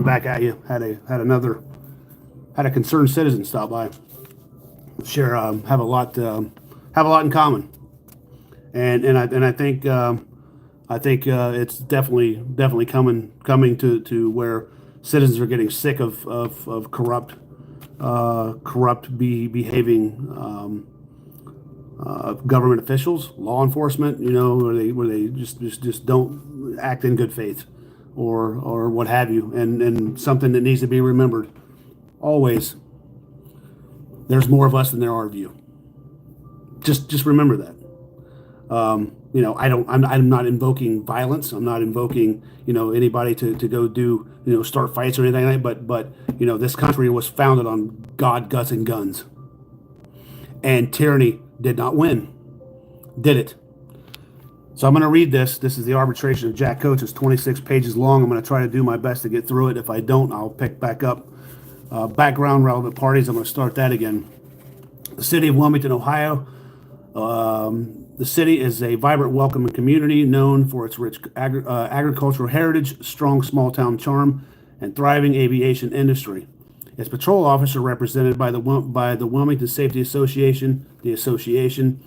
Back at you. Had a concerned citizen stop by. Share have a lot in common, and I think it's definitely coming to where citizens are getting sick of corrupt behaving government officials, law enforcement. You know, where they just don't act in good faith, or what have you, and something that needs to be remembered always. There's more of us than there are of you. Just remember that. You know, I'm not invoking violence. I'm not invoking, you know, anybody to go do, you know, start fights or anything like that. But you know, this country was founded on God, guts, and guns, and tyranny did not win, did it? So I'm going to read this. This is the arbitration of Jack Coates. It's 26 pages long. I'm going to try to do my best to get through it. If I don't, I'll pick back up. Background relevant parties. I'm going to start that again. The city of Wilmington, Ohio. The city is a vibrant, welcoming community known for its rich agricultural heritage, strong small town charm, and thriving aviation industry. Its patrol officer represented by the Wilmington Safety Association, the association.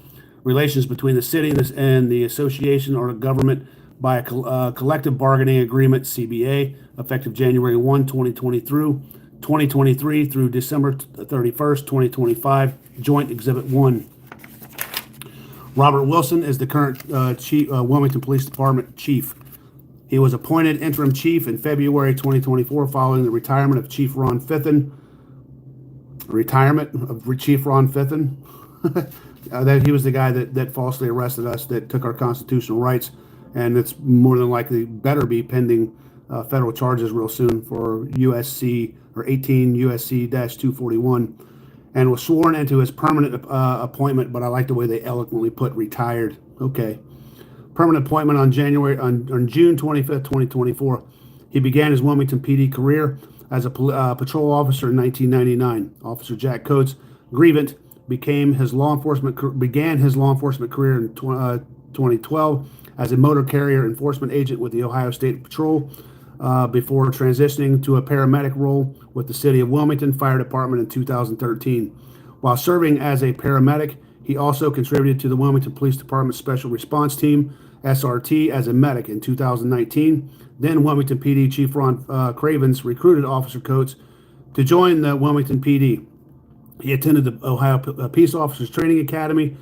Relations between the city and the association are government by a collective bargaining agreement, CBA, effective January 1, 2023 through December 31st, 2025, Joint Exhibit 1. Robert Wilson is the current Wilmington Police Department chief. He was appointed interim chief in February 2024 following the retirement of Chief Ron Fithen. That he was the guy that falsely arrested us, that took our constitutional rights, and it's more than likely better be pending federal charges real soon for USC or 18 USC-241, and was sworn into his permanent appointment. But I like the way they eloquently put retired. Okay, permanent appointment on June 25th, 2024. He began his Wilmington PD career as a patrol officer in 1999. Officer Jack Coates, grievant, began his law enforcement career in 2012 as a motor carrier enforcement agent with the Ohio State Patrol, before transitioning to a paramedic role with the City of Wilmington Fire Department in 2013. While serving as a paramedic, he also contributed to the Wilmington Police Department Special Response Team, SRT, as a medic in 2019. Then Wilmington PD Chief Ron Cravens recruited Officer Coates to join the Wilmington PD. He attended the Ohio Peace Officers Training Academy,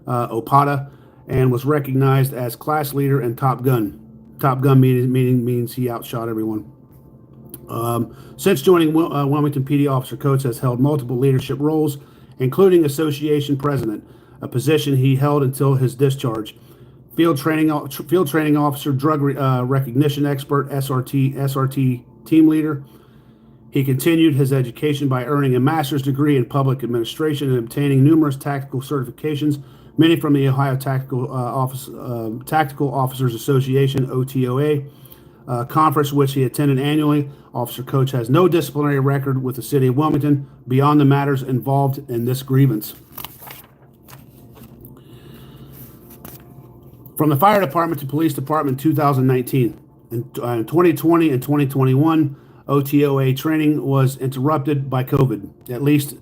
OPATA, and was recognized as class leader and Top Gun. Top Gun means he outshot everyone. Since joining Wilmington PD, Officer Coates has held multiple leadership roles, including association president, a position he held until his discharge. Field training officer, drug recognition expert, SRT team leader. He continued his education by earning a master's degree in public administration and obtaining numerous tactical certifications, many from the Ohio Tactical Officers Association, OTOA, conference which he attended annually. Officer Coates has no disciplinary record with the City of Wilmington beyond the matters involved in this grievance. From the Fire Department to Police Department 2019. In 2020 and 2021, OTOA training was interrupted by COVID. At least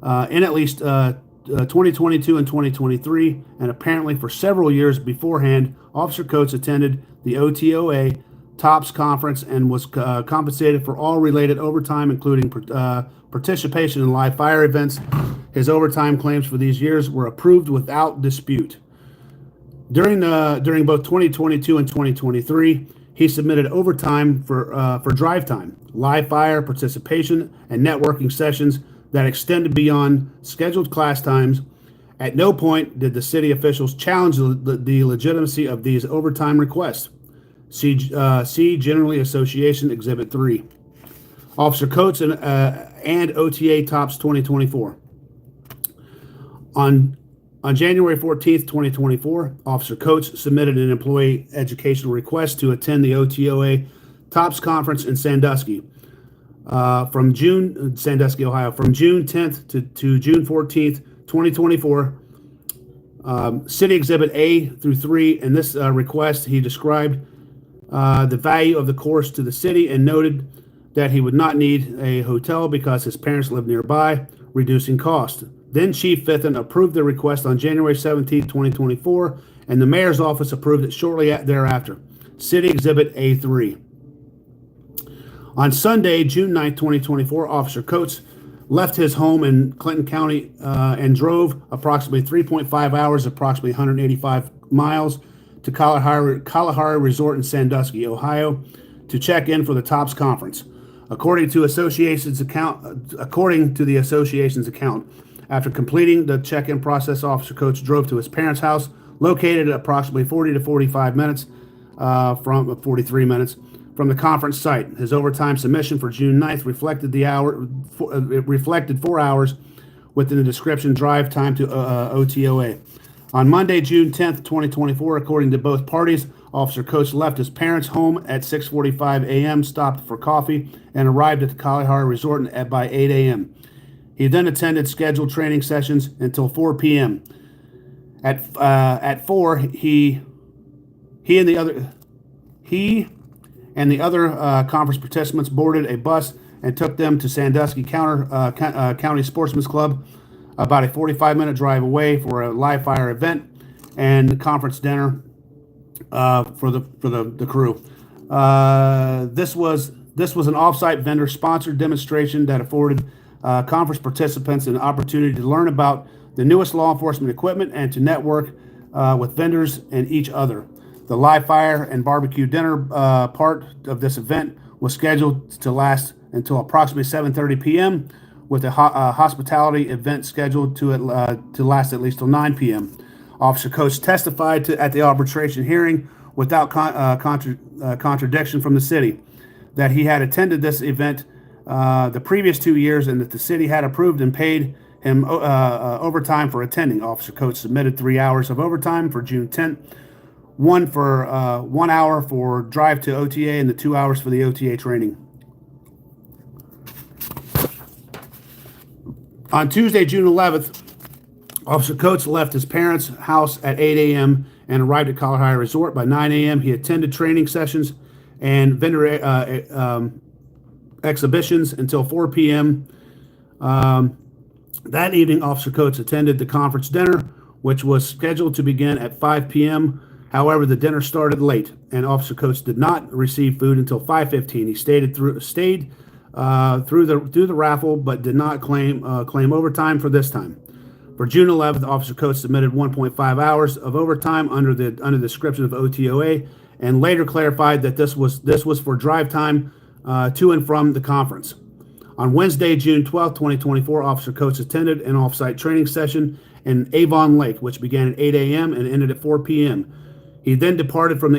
2022 and 2023, and apparently for several years beforehand, Officer Coates attended the OTOA TOPS conference and was compensated for all related overtime, including participation in live fire events. His overtime claims for these years were approved without dispute. During both 2022 and 2023, he submitted overtime for drive time, live fire participation, and networking sessions that extended beyond scheduled class times. At no point did the city officials challenge the legitimacy of these overtime requests. See Generally Association Exhibit 3. Officer Coates and OTA TOPS 2024. On January 14th, 2024, Officer Coates submitted an employee educational request to attend the OTOA TOPS conference in Sandusky, Ohio, from June 10th to June 14th, 2024. City Exhibit A through 3. In this request, he described the value of the course to the city and noted that he would not need a hotel because his parents lived nearby, reducing cost. Then Chief Fitton approved the request on January 17, 2024, and the mayor's office approved it shortly thereafter. City Exhibit A3. On Sunday, June 9, 2024, Officer Coates left his home in Clinton County and drove approximately 3.5 hours, approximately 185 miles, to Kalahari Resort in Sandusky, Ohio, to check in for the TOPS conference. According to the association's account, after completing the check-in process, Officer Coates drove to his parents' house, located at approximately 40 to 45 minutes from 43 minutes from the conference site. His overtime submission for June 9th reflected 4 hours within the description drive time to OTOA. On Monday, June 10th, 2024, according to both parties, Officer Coates left his parents' home at 6:45 a.m., stopped for coffee, and arrived at the Kalahari Resort by 8 a.m. He then attended scheduled training sessions until 4 p.m. At 4, he and the other conference participants boarded a bus and took them to Sandusky County Sportsman's Club, about a 45-minute drive away, for a live fire event and the conference dinner for the crew. This was an off-site vendor-sponsored demonstration that afforded conference participants an opportunity to learn about the newest law enforcement equipment and to network with vendors and each other. The live fire and barbecue dinner part of this event was scheduled to last until approximately 7:30 p.m., with a hospitality event scheduled to last at least till 9 p.m. Officer Coates testified at the arbitration hearing without contradiction from the city that he had attended this event the previous 2 years and that the city had approved and paid him overtime for attending. Officer Coates submitted 3 hours of overtime for June 10th, one for 1 hour for drive to OTA and the 2 hours for the OTA training. On Tuesday, June 11th, Officer Coates left his parents' house at 8 a.m. and arrived at Kalahari Resort by 9 a.m. He attended training sessions and vendor exhibitions until 4 p.m. That evening, Officer Coates attended the conference dinner, which was scheduled to begin at 5 p.m. However, the dinner started late, and Officer Coates did not receive food until 5:15. He stayed through the raffle, but did not claim overtime for this time. For June 11th, Officer Coates submitted 1.5 hours of overtime under the description of OTOA, and later clarified that this was for drive time to and from the conference. On Wednesday, June 12th, 2024, Officer Coates attended an off-site training session in Avon Lake, which began at 8 a.m. and ended at 4 p.m. He then departed from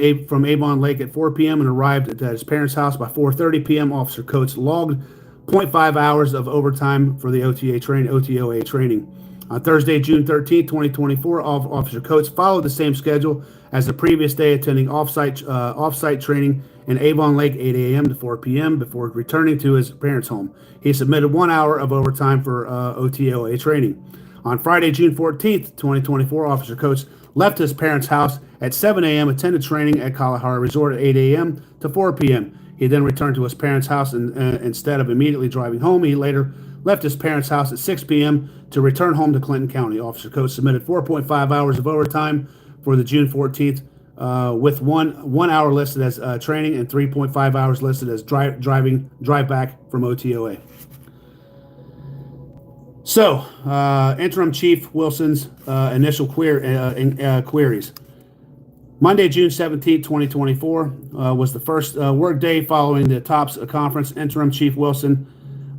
Avon Lake at 4 p.m. and arrived at his parents' house by 4:30 p.m. Officer Coates logged 0.5 hours of overtime for the OTOA training. On Thursday, June 13, 2024, Officer Coates followed the same schedule as the previous day, attending off-site training in Avon Lake 8 a.m. to 4 p.m. before returning to his parents' home. He submitted 1 hour of overtime for OTOA training. On Friday, June 14, 2024, Officer Coates left his parents' house at 7 a.m., attended training at Kalahari Resort at 8 a.m. to 4 p.m. He then returned to his parents' house, and instead of immediately driving home, he later left his parents' house at 6 p.m. to return home to Clinton County. Officer Coates submitted 4.5 hours of overtime for the June 14th, with one hour listed as training and 3.5 hours listed as drive back from OTOA. So, Interim Chief Wilson's initial queries. Monday, June 17, 2024, was the first work day following the TOPS conference. Interim Chief Wilson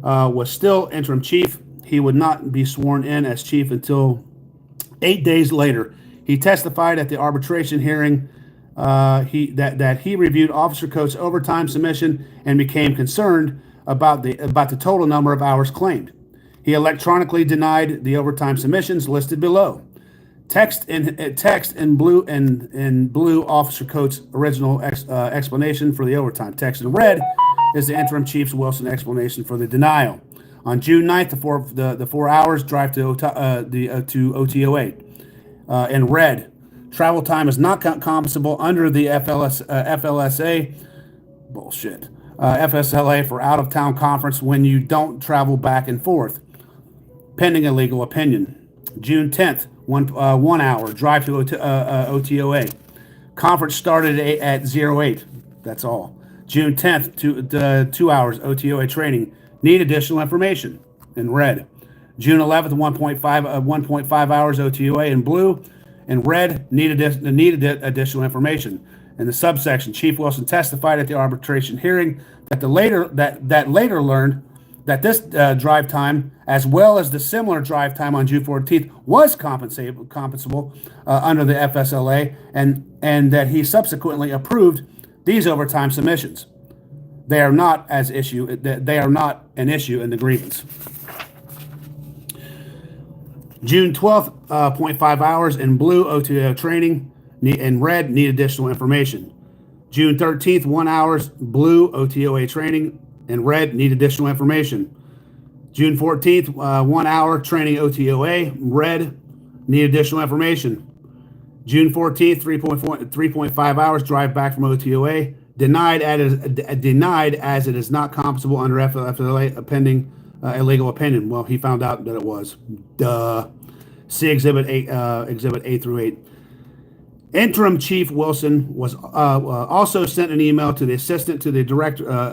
was still interim chief. He would not be sworn in as chief until 8 days later. He testified at the arbitration hearing that he reviewed Officer Coates' overtime submission and became concerned about the total number of hours claimed. He electronically denied the overtime submissions listed below. Text in blue Officer Coates' original explanation for the overtime. Text in red is the interim chief's Wilson explanation for the denial. On June 9th, the 4 hours drive to OTOA. In red, travel time is not compensable under the FLSA. Bullshit. FSLA for out-of-town conference when you don't travel back and forth, pending a legal opinion. June 10th, 1 hour, drive to OTOA. Conference started at 08. That's all. June 10th, 2 hours, OTOA training. Need additional information, in red. June 11th, 1.5 hours, OTOA in blue. In red, need additional information. In the subsection, Chief Wilson testified at the arbitration hearing that later learned that this drive time, as well as the similar drive time on June 14th, was compensable under the FSLA, and that he subsequently approved these overtime submissions. They are not an issue in the grievance. June 12th, 0.5 hours in blue, OTO training. In red, need additional information. June 13th, 1 hours, blue, OTOA training. In red, need additional information. June 14th, 1 hour, training OTOA. Red, need additional information. June 14th, 3.5 hours, drive back from OTOA. Denied as it is not compensable under FLA pending a legal opinion. Well, he found out that it was. Duh. See Exhibit A through 8. Interim Chief Wilson was also sent an email to the assistant to the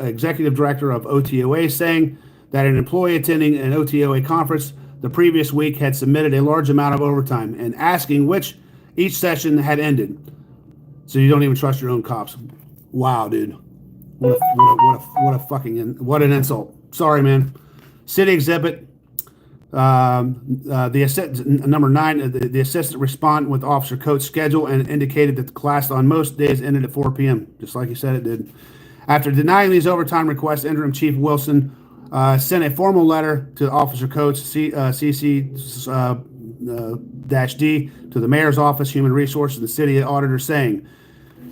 executive director of OTOA saying that an employee attending an OTOA conference the previous week had submitted a large amount of overtime and asking which each session had ended. So you don't even trust your own cops. Wow, dude. What an insult. Sorry, man. City Exhibit number 9, the assistant responded with Officer Coates' schedule and indicated that the class on most days ended at 4 p.m., just like he said it did. After denying these overtime requests, Interim Chief Wilson sent a formal letter to Officer Coates, CC-D, to the Mayor's Office, Human Resources, and the City Auditor, saying,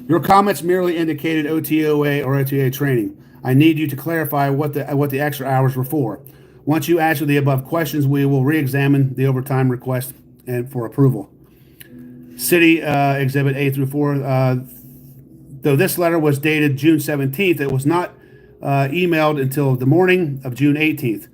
"Your comments merely indicated OTOA or OTA training. I need you to clarify what the extra hours were for. Once you answer the above questions, we will re-examine the overtime request and for approval." City Exhibit A through 4. Though this letter was dated June 17th, it was not emailed until the morning of June 18th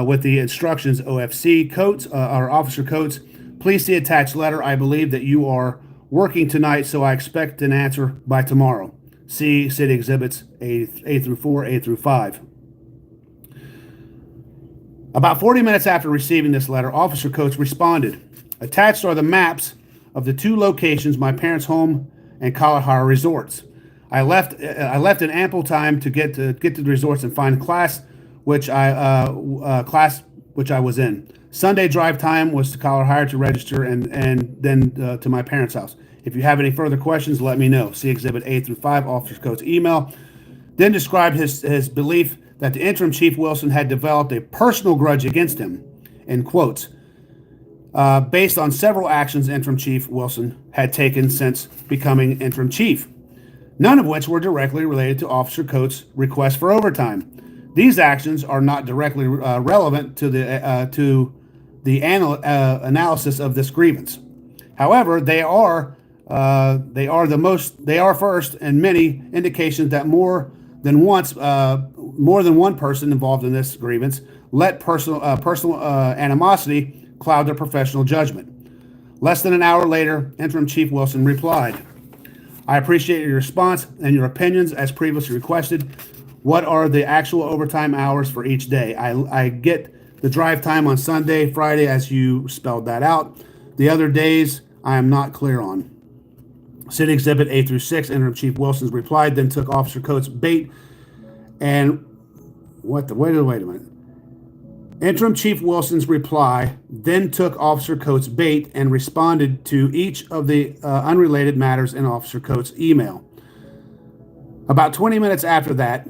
with the instructions, OFC Coates, or Officer Coates, please see attached letter. I believe that you are working tonight, so I expect an answer by tomorrow. See City Exhibits A through 4, A through 5. About 40 minutes after receiving this letter, Officer Coates responded, "Attached are the maps of the 2 locations, my parents' home and Kalahari resorts. I left in ample time to get to the resorts and find class which I was in. Sunday drive time was to Kalahari to register and then to my parents' house. If you have any further questions, let me know." See Exhibit A through 5, Officer Coates' email. Then described his belief that the interim Chief Wilson had developed a personal grudge against him, in quotes, based on several actions interim Chief Wilson had taken since becoming interim chief, none of which were directly related to Officer Coates' request for overtime. These actions are not directly relevant to the analysis of this grievance. However, they are first and many indications that more than one person involved in this grievance let personal animosity cloud their professional judgment. Less than an hour later, Interim Chief Wilson replied, "I appreciate your response and your opinions as previously requested. What are the actual overtime hours for each day? I get the drive time on Sunday, Friday, as you spelled that out. The other days I am not clear on." City Exhibit A through 6, Interim Chief Wilson's replied, then took Officer Coates' bait and wait a minute. Interim Chief Wilson's reply then took Officer Coates' bait and responded to each of the unrelated matters in Officer Coates' email. About 20 minutes after that,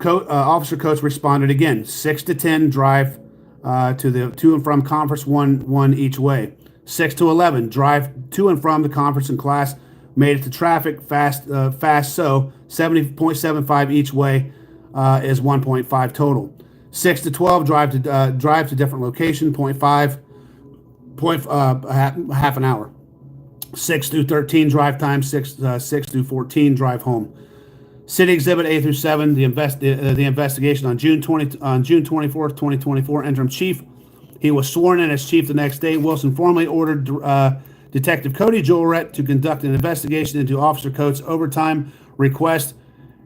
Officer Coates responded again, 6 to 10 drive to and from conference, one each way. 6 to 11 drive to and from the conference and class, made it to traffic fast, so 70.75 each way is 1.5 total. 6 to 12 drive to different location, half an hour. 6 through 13 drive time, 6 through 14 drive home. City Exhibit A through 7, the investigation on June 24th, 2024, interim chief. He was sworn in as chief the next day. Wilson formally ordered Detective Cody Joliret to conduct an investigation into Officer Coates' overtime request.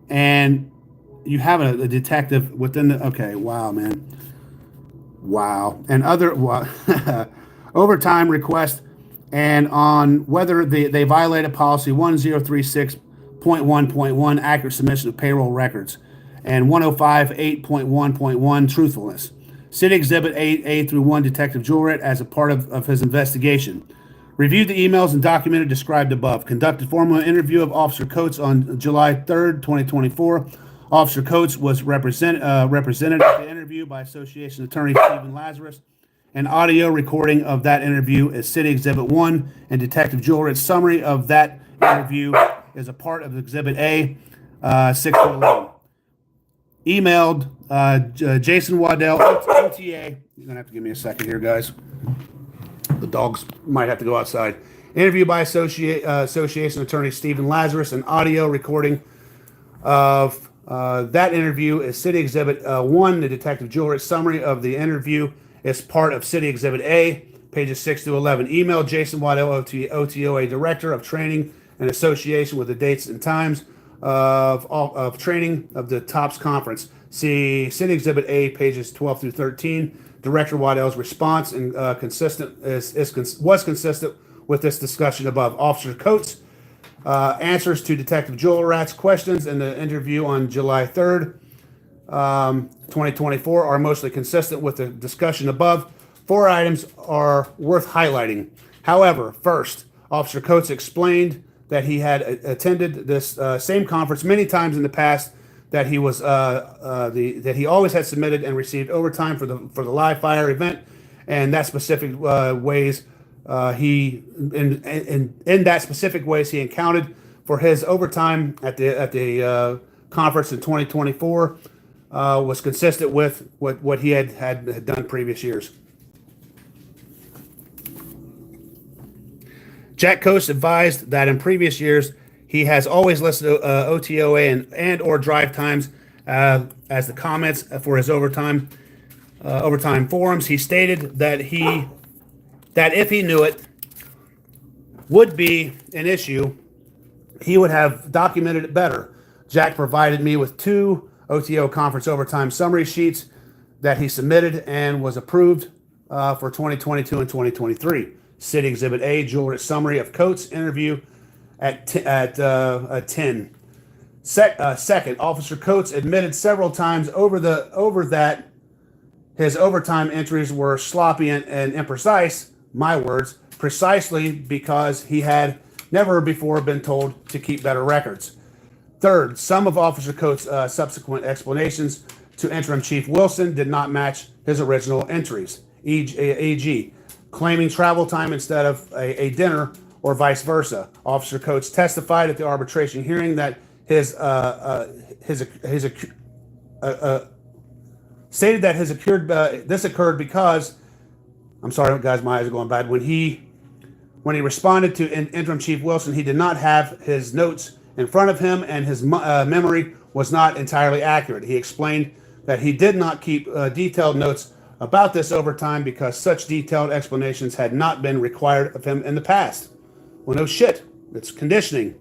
And you have a detective within the, okay, wow, man. Wow. And other overtime request, and on whether they violated policy 1036.1.1, accurate submission of payroll records, and 105.8.1.1, truthfulness. City Exhibit 8A through 1, Detective Joliret, as a part of his investigation. Reviewed the emails and documented described above. Conducted formal interview of Officer Coates on July 3rd, 2024. Officer Coates was represented at the interview by Association Attorney Stephen Lazarus. An audio recording of that interview is City Exhibit 1, and Detective Joliret's summary of that interview is a part of Exhibit A, 6-11. Emailed Jason Waddell, OTA. You're going to have to give me a second here, guys. The dogs might have to go outside. Interview by Association Attorney Stephen Lazarus. An audio recording of that interview is City Exhibit 1. The Detective Joliret summary of the interview is part of City Exhibit A, pages 6 to 11. Email Jason Waddell, OTOA Director of Training and Association, with the dates and times of training of the TOPS conference. See City Exhibit A, pages 12 through 13. Director Waddell's response and was consistent with this discussion above. Officer Coates' answers to Detective Joliret's questions in the interview on July 3rd, 2024, are mostly consistent with the discussion above. 4 items are worth highlighting. However, first, Officer Coates explained that he had attended this same conference many times in the past, that he was that he always had submitted and received overtime for the live fire event, and that specific ways he in that specific ways he accounted for his overtime at the conference in 2024 was consistent with what he had done previous years. Jack Coates advised that in previous years he has always listed OTOA and or drive times as the comments for his overtime forums. He stated that if he knew it would be an issue, he would have documented it better. Jack provided me with 2 OTO conference overtime summary sheets that he submitted and was approved for 2022 and 2023. City Exhibit A, Joliret summary of Coates' interview at 10. Second, Officer Coates admitted several times over that his overtime entries were sloppy and imprecise, my words, precisely because he had never before been told to keep better records. Third, some of Officer Coates' subsequent explanations to Interim Chief Wilson did not match his original entries, e.g., claiming travel time instead of a dinner, or vice versa. Officer Coates testified at the arbitration hearing that stated that this occurred because, I'm sorry guys, my eyes are going bad. When he responded to Interim Chief Wilson, he did not have his notes in front of him, and his memory was not entirely accurate. He explained that he did not keep detailed notes about this overtime because such detailed explanations had not been required of him in the past. Well, no shit. It's conditioning.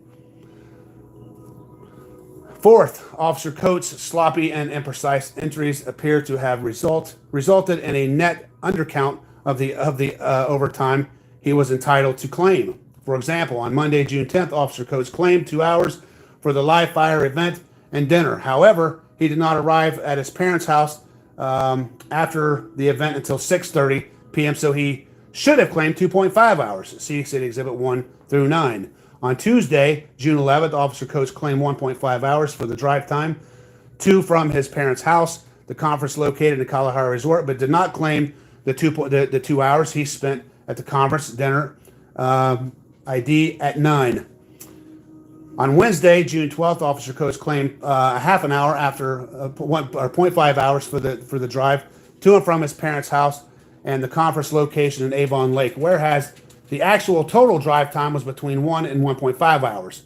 Fourth, Officer Coates' sloppy and imprecise entries appear to have resulted in a net undercount of the overtime he was entitled to claim. For example, on Monday, June 10th, Officer Coates claimed 2 hours for the live fire event and dinner. However, he did not arrive at his parents' house after the event until 6:30 p.m., so he should have claimed 2.5 hours. See City Exhibit 1 through 9. On Tuesday, June 11th, Officer Coates claimed 1.5 hours for the drive time, 2 from his parents' house, the conference located in the Kalahari Resort, but did not claim the 2 hours he spent at the conference dinner ID at 9. On Wednesday, June 12th, Officer Coates claimed a half an hour after 0.5 hours for the drive to and from his parents' house and the conference location in Avon Lake, whereas the actual total drive time was between 1 and 1.5 hours.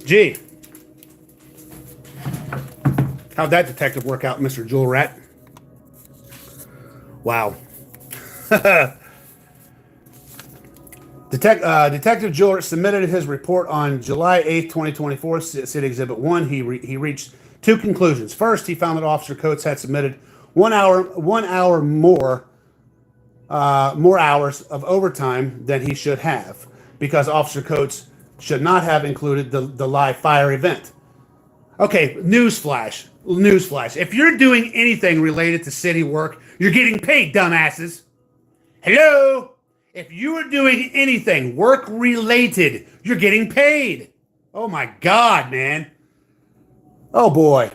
Gee, how'd that detective work out, Mr. Jewel Rat? Wow. Detective Jewel submitted his report on July 8th, 2024, City Exhibit 1. He reached two conclusions. First, he found that Officer Coates had submitted 1 hour more hours of overtime than he should have, because Officer Coates should not have included the live fire event. Okay, newsflash. If you're doing anything related to city work, you're getting paid, dumbasses. Hello? If you are doing anything work related, you're getting paid. Oh my God, man. Oh boy.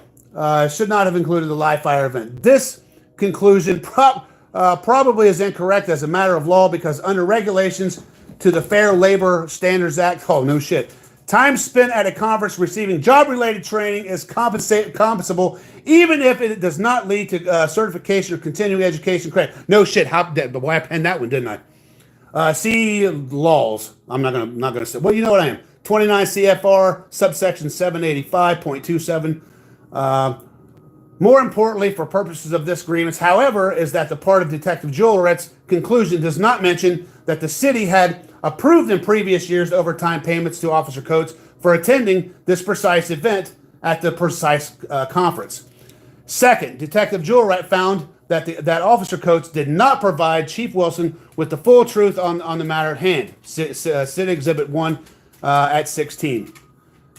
Should not have included the live fire event. This conclusion probably is incorrect as a matter of law, because under regulations to the Fair Labor Standards Act, oh no shit, time spent at a conference receiving job-related training is compensable even if it does not lead to certification or continuing education credit. No shit, boy, I penned that one, didn't I? See laws. I'm not gonna say. Well, you know what I am. 29 CFR subsection 785.27. More importantly, for purposes of this grievance, however, is that the part of Detective Jewelret's conclusion does not mention that the city had approved in previous years overtime payments to Officer Coates for attending this precise event at the precise conference. Second, Detective Jewelret found that Officer Coates did not provide Chief Wilson with the full truth on the matter at hand, City Exhibit 1 at 16.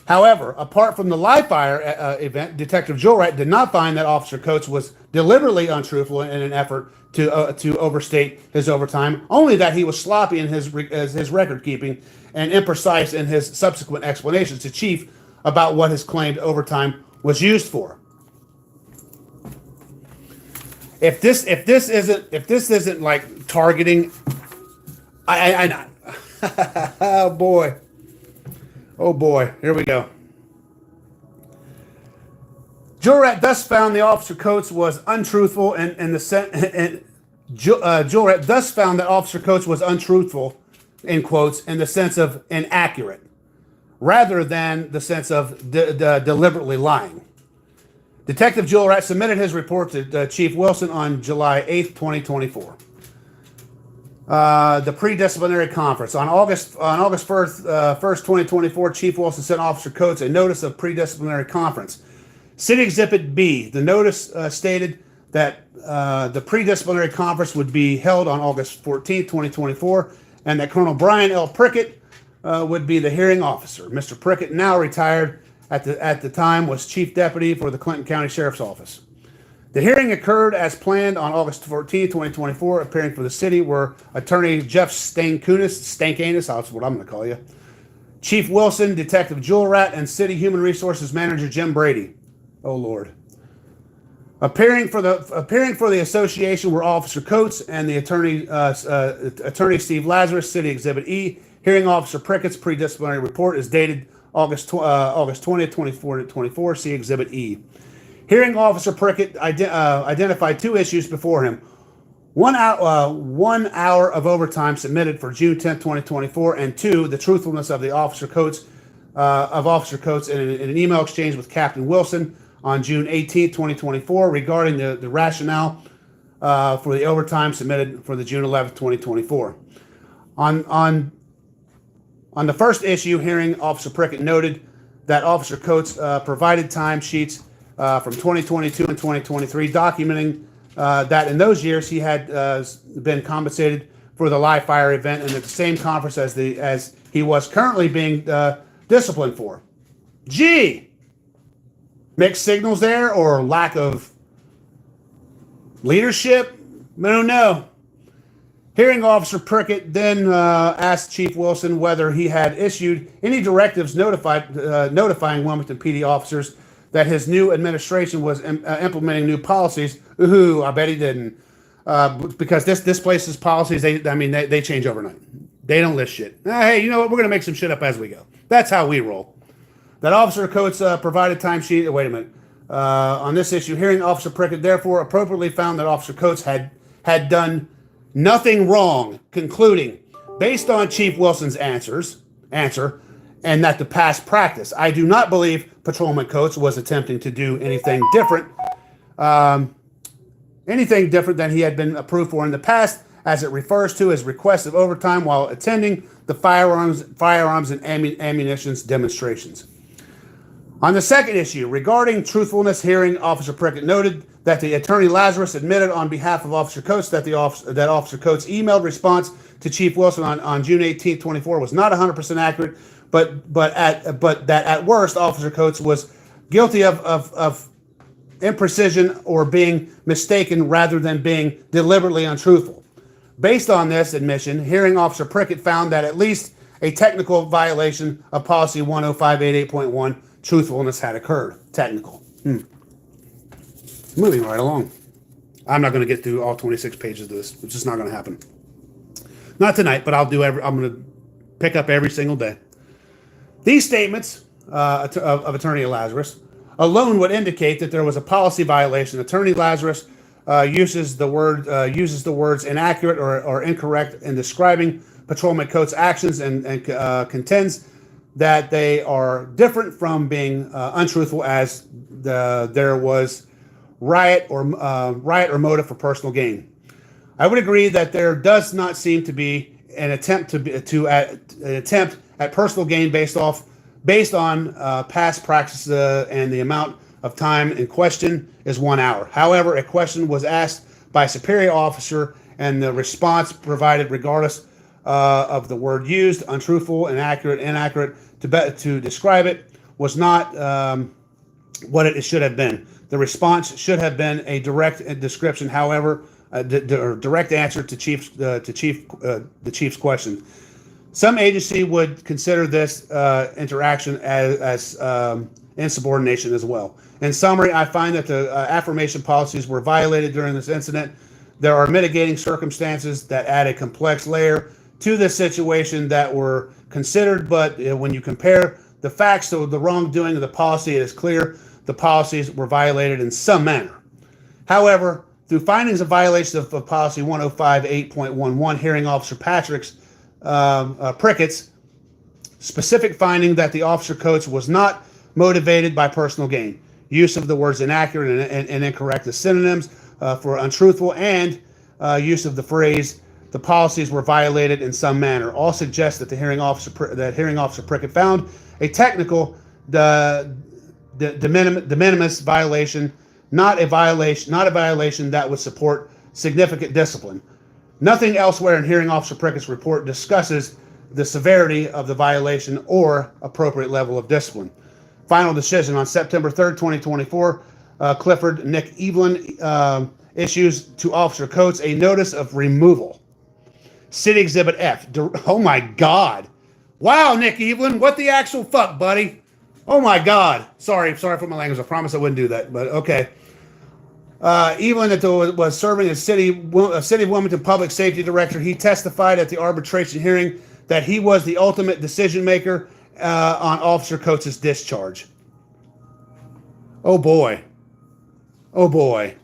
However, apart from the live fire event, Detective Jewelret did not find that Officer Coates was deliberately untruthful in an effort to overstate his overtime, only that he was sloppy in his record keeping and imprecise in his subsequent explanations to Chief about what his claimed overtime was used for. If this isn't like targeting, I oh boy, here we go. Jewelret thus found the Officer Coates was untruthful Jewelret thus found that Officer Coates was untruthful, in quotes, in the sense of inaccurate, rather than the sense of deliberately lying. Detective Jewelret submitted his report to Chief Wilson on July 8th, 2024. The pre-disciplinary conference. On August 1st, 2024, Chief Wilson sent Officer Coates a notice of pre-disciplinary conference. City Exhibit B. The notice stated that the pre-disciplinary conference would be held on August 14th, 2024, and that Colonel Brian L. Prickett would be the hearing officer. Mr. Prickett, now retired at the time, was Chief Deputy for the Clinton County Sheriff's Office. The hearing occurred as planned on August 14, 2024. Appearing for the city were Attorney Jeff Stankanus, that's what I'm going to call you, Chief Wilson, Detective Jewelret, and City Human Resources Manager Jim Brady. Oh Lord. Appearing for the association were Officer Coates and the Attorney Steve Lazarus. City Exhibit E. Hearing Officer Prickett's pre-disciplinary report is dated August 20th, 2024. See Exhibit E. Hearing Officer Prickett identified two issues before him. 1 hour of overtime submitted for June 10th, 2024, and 2, the truthfulness of Officer Coates in an email exchange with Captain Wilson on June 18th, 2024, regarding the rationale for the overtime submitted for the June 11th, 2024. On the first issue, hearing Officer Prickett noted that Officer Coates provided timesheets from 2022 and 2023, documenting that in those years he had been compensated for the live fire event and at the same conference as he was currently being disciplined for. Gee, mixed signals there, or lack of leadership? I don't know. Hearing Officer Prickett then asked Chief Wilson whether he had issued any directives notifying Wilmington PD officers that his new administration was implementing new policies. Ooh, I bet he didn't. Because this place's policies, they change overnight. They don't list shit. Hey, you know what? We're going to make some shit up as we go. That's how we roll. That Officer Coates provided timesheet. Wait a minute. On this issue, hearing Officer Prickett therefore appropriately found that Officer Coates had done nothing wrong, concluding, based on Chief Wilson's answer, and that the past practice. I do not believe Patrolman Coates was attempting to do anything different than he had been approved for in the past, as it refers to his request of overtime while attending the firearms and ammunition demonstrations. On the second issue, regarding truthfulness, hearing Officer Prickett noted that the attorney Lazarus admitted on behalf of Officer Coates that Officer Coates' emailed response to Chief Wilson on June 18, 24 was not 100% accurate, but that at worst Officer Coates was guilty of imprecision or being mistaken rather than being deliberately untruthful. Based on this admission, hearing Officer Prickett found that at least a technical violation of policy 10588.1, truthfulness, had occurred. Technical. Moving right along. I'm not going to get through all 26 pages of this. It's just not going to happen. Not tonight, but I'm going to pick up every single day. These statements of Attorney Lazarus alone would indicate that there was a policy violation. Attorney Lazarus uses the words inaccurate or incorrect in describing Patrolman Coates' actions and contends that they are different from being untruthful, as there was riot or motive for personal gain. I would agree that there does not seem to be an attempt at personal gain based on past practice, and the amount of time in question is 1 hour. However, a question was asked by a superior officer, and the response provided, regardless of the word used, untruthful, inaccurate, to describe it, was not what it should have been. The response should have been a direct description. However, direct answer to the chief's question. Some agency would consider this interaction as insubordination as well. In summary, I find that the affirmation policies were violated during this incident. There are mitigating circumstances that add a complex layer to this situation that were considered, but when you compare the facts to the wrongdoing of the policy, it is clear the policies were violated in some manner. However, through findings of violation of policy 105.8.11, hearing Officer Prickett's specific finding that the Officer Coates was not motivated by personal gain, use of the words inaccurate and incorrect as synonyms for untruthful, and use of the phrase "the policies were violated in some manner," all suggest that hearing Officer Prickett found a technical de minimis violation, not a violation that would support significant discipline. Nothing elsewhere in hearing Officer Prickett's report discusses the severity of the violation or appropriate level of discipline. Final decision on September 3rd, 2024, Clifford Nick Evelyn issues to Officer Coates a notice of removal. City Exhibit F. Oh my God. Wow, Nick Evelyn, what the actual fuck, buddy? Oh my God. Sorry for my language. I promise I wouldn't do that, but okay. Evelyn was serving as City of Wilmington Public Safety Director. He testified at the arbitration hearing that he was the ultimate decision maker on Officer Coates' discharge. Oh boy. Oh boy.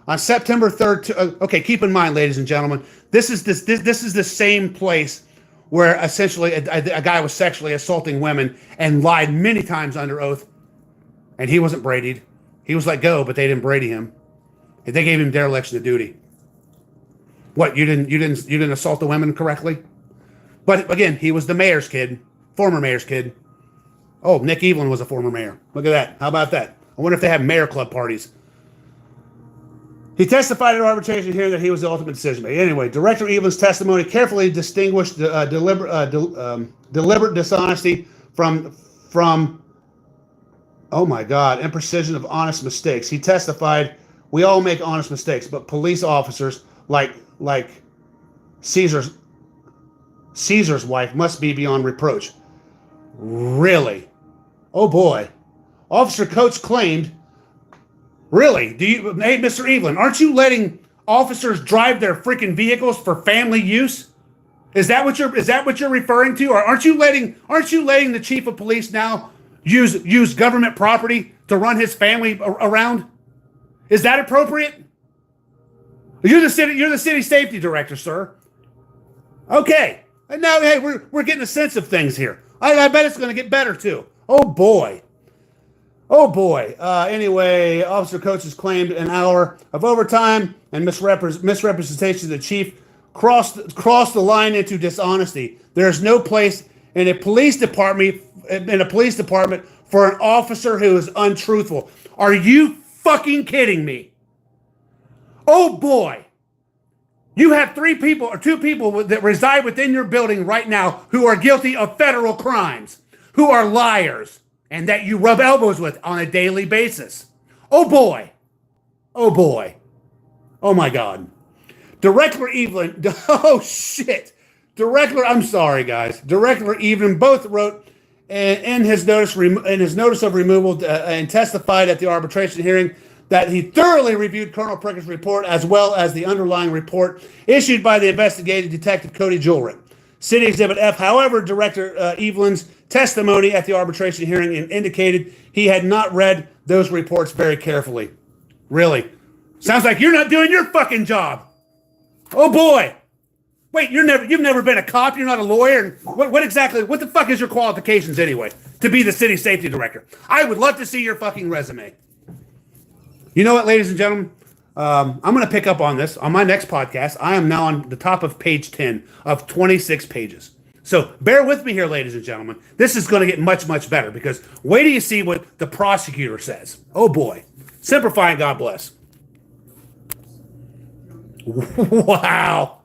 On September 3rd, okay, keep in mind, ladies and gentlemen, this is the same place where essentially a guy was sexually assaulting women and lied many times under oath, and he wasn't Brady'd. He was let go, but they didn't Brady him. They gave him dereliction of duty. What, you didn't assault the women correctly? But again, he was the mayor's kid, former mayor's kid. Oh, Nick Evelyn was a former mayor. Look at that. How about that? I wonder if they have mayor club parties. He testified at arbitration hearing that he was the ultimate decision maker. Anyway, Director Evelyn's testimony carefully distinguished deliberate dishonesty from oh my God, imprecision of honest mistakes. He testified, "We all make honest mistakes, but police officers like Caesar's wife must be beyond reproach." Really? Oh boy. Officer Coates claimed, really? Hey, Mr. Evelyn, aren't you letting officers drive their freaking vehicles for family use? Is that what you're referring to? Or aren't you letting the chief of police now use government property to run his family around? Is that appropriate? You're the city safety director, sir. Okay. And now, hey, we're getting a sense of things here. I bet it's going to get better too. Oh boy. Oh boy. Anyway, Officer Coates has claimed an hour of overtime and misrepresentation of the chief crossed the line into dishonesty. There is no place in a police department for an officer who is untruthful. Are you fucking kidding me? Oh boy. You have 2 people that reside within your building right now who are guilty of federal crimes, who are liars, and that you rub elbows with on a daily basis. Oh boy. Oh boy. Oh my God. Director Evelyn, oh shit. I'm sorry guys. Director Evelyn both wrote in his notice of removal and testified at the arbitration hearing that he thoroughly reviewed Colonel Prickett's report as well as the underlying report issued by the investigating detective Cody Jewelry. City Exhibit F, however, Director Evelyn's testimony at the arbitration hearing indicated he had not read those reports very carefully. Really? Sounds like you're not doing your fucking job. Oh boy. Wait, you've never been a cop, you're not a lawyer, and what the fuck is your qualifications anyway to be the city safety director? I would love to see your fucking resume. You know what, ladies and gentlemen? I'm going to pick up on this on my next podcast. I am now on the top of page 10 of 26 pages. So bear with me here, ladies and gentlemen. This is going to get much, much better because wait till you see what the prosecutor says. Oh boy. Simplify and God bless. Wow.